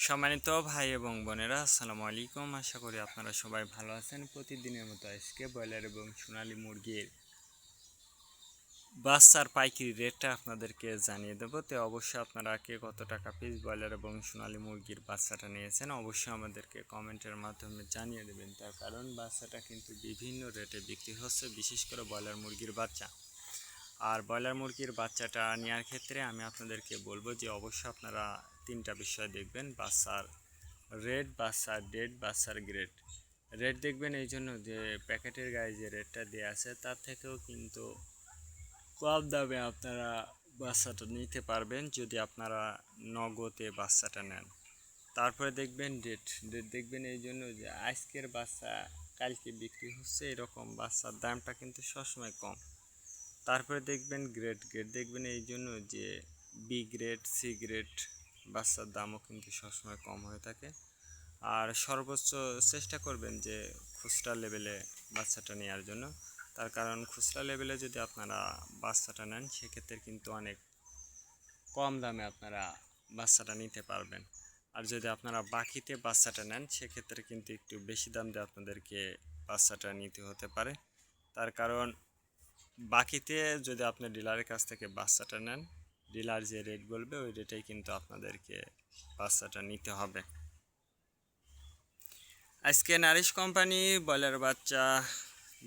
সম্মানিত ভাই এবং বোনেরা, আসসালামু আলাইকুম। আশা করি আপনারা সবাই ভালো আছেন। প্রতিদিনের মতো আজকে ব্রয়লার এবং সোনালী মুরগির বাচ্চার পাইকারি রেটটা আপনাদেরকে জানিয়ে দেবো। তো অবশ্যই আপনারা কে কত টাকা পিস ব্রয়লার এবং সোনালী মুরগির বাচ্চাটা নিয়েছেন অবশ্যই আমাদেরকে কমেন্টের মাধ্যমে জানিয়ে দেবেন। তার কারণ বাচ্চাটা কিন্তু বিভিন্ন রেটে বিক্রি হচ্ছে, বিশেষ করে ব্রয়লার মুরগির বাচ্চা। আর ব্রয়লার মুরগির বাচ্চাটা নেওয়ার ক্ষেত্রে আমি আপনাদেরকে বলবো যে অবশ্যই আপনারা তিনটা বিষয় দেখবেন: বাচ্চার রেট, বাচ্চার ডেট, বাচ্চার গ্রেড। রেট দেখবেন এই জন্য যে প্যাকেটের গায়ে যে রেটটা দেওয়া আছে তার থেকেও কিন্তু কম দামে আপনারা বাচ্চাটা নিতে পারবেন যদি আপনারা নগদে বাচ্চাটা নেন। তারপরে দেখবেন ডেট। ডেট দেখবেন এই জন্য যে আজকের বাচ্চা কালকে বিক্রি হচ্ছে, এরকম বাচ্চার দামটা কিন্তু সবসময় কম। তারপরে দেখবেন গ্রেড। গ্রেড দেখবেন এই জন্য যে বি গ্রেড, সি গ্রেড বাচ্চার দামও কিন্তু সবসময় কম হয়ে থাকে। আর সর্বোচ্চ চেষ্টা করবেন যে খুচরা লেভেলে বাচ্চাটা নেওয়ার জন্য। তার কারণ খুচরা লেভেলে যদি আপনারা বাচ্চাটা নেন সেক্ষেত্রে কিন্তু অনেক কম দামে আপনারা বাচ্চাটা নিতে পারবেন। আর যদি আপনারা বাকিতে বাচ্চাটা নেন সেক্ষেত্রে কিন্তু একটু বেশি দাম দিয়ে আপনাদেরকে বাচ্চাটা নিতে হতে পারে। তার কারণ বাকিতে যদি আপনি ডিলারের কাছ থেকে বাচ্চাটা নেন, ডিলার যে রেট বলবে ওই রেটেই কিন্তু আপনাদেরকে বাচ্চাটা নিতে হবে। আজকে নারিশ কোম্পানি ব্রয়লার বাচ্চা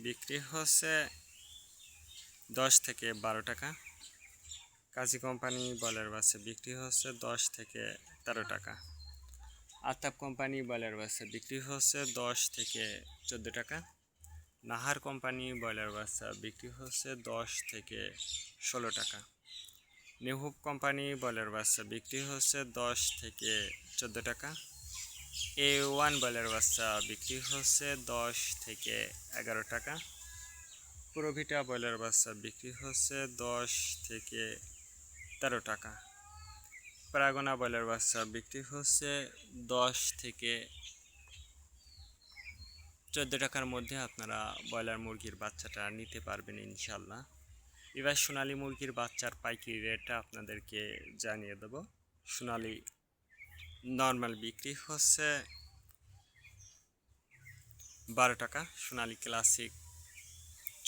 বিক্রি হচ্ছে 10 থেকে 12 টাকা। কাজী কোম্পানি ব্রয়লার বাচ্চা বিক্রি হচ্ছে 10 থেকে 13 টাকা। আতাপ কোম্পানি ব্রয়লার বাচ্চা বিক্রি হচ্ছে 10 থেকে 14 টাকা। নাহার কোম্পানি ব্রয়লার বাচ্চা বিক্রি হচ্ছে 10 থেকে 16 টাকা। নেহুব কোম্পানি ব্রয়লার বাচ্চা বিক্রি হচ্ছে 10 থেকে 14 টাকা। A1 ব্রয়লার বাচ্চা বিক্রি হচ্ছে 10 থেকে 11 টাকা। প্রোভিটা ব্রয়লার বাচ্চা বিক্রি হচ্ছে 10 থেকে 13 টাকা। প্রাগনা ব্রয়লার বাচ্চা বিক্রি হচ্ছে 10 থেকে 14 টাকার মধ্যে আপনারা ব্রয়লার মুরগির বাচ্চাটা নিতে পারবেন ইনশাল্লাহ। এবার সোনালী মুরগির বাচ্চার পাইকারি রেটটা আপনাদেরকে জানিয়ে দেব। সোনালী নর্মাল বিক্রি হচ্ছে 12 টাকা, সোনালী ক্লাসিক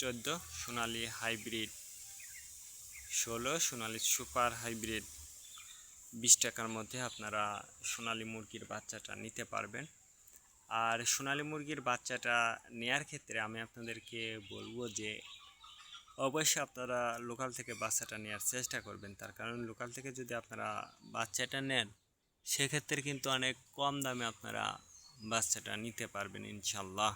14, সোনালী হাইব্রিড 16, সোনালী সুপার হাইব্রিড 20 টাকার মধ্যে আপনারা সোনালী মুরগির বাচ্চাটা নিতে পারবেন। আর সোনালী মুরগির বাচ্চাটা নেয়ার ক্ষেত্রে আমি আপনাদেরকে বলবো যে অবশ্যই আপনারা লোকাল থেকে বাচ্চাটা নেওয়ার চেষ্টা করবেন। তার কারণ লোকাল থেকে যদি আপনারা বাচ্চাটা নেন সেক্ষেত্রে কিন্তু অনেক কম দামে আপনারা বাচ্চাটা নিতে পারবেন ইনশাল্লাহ।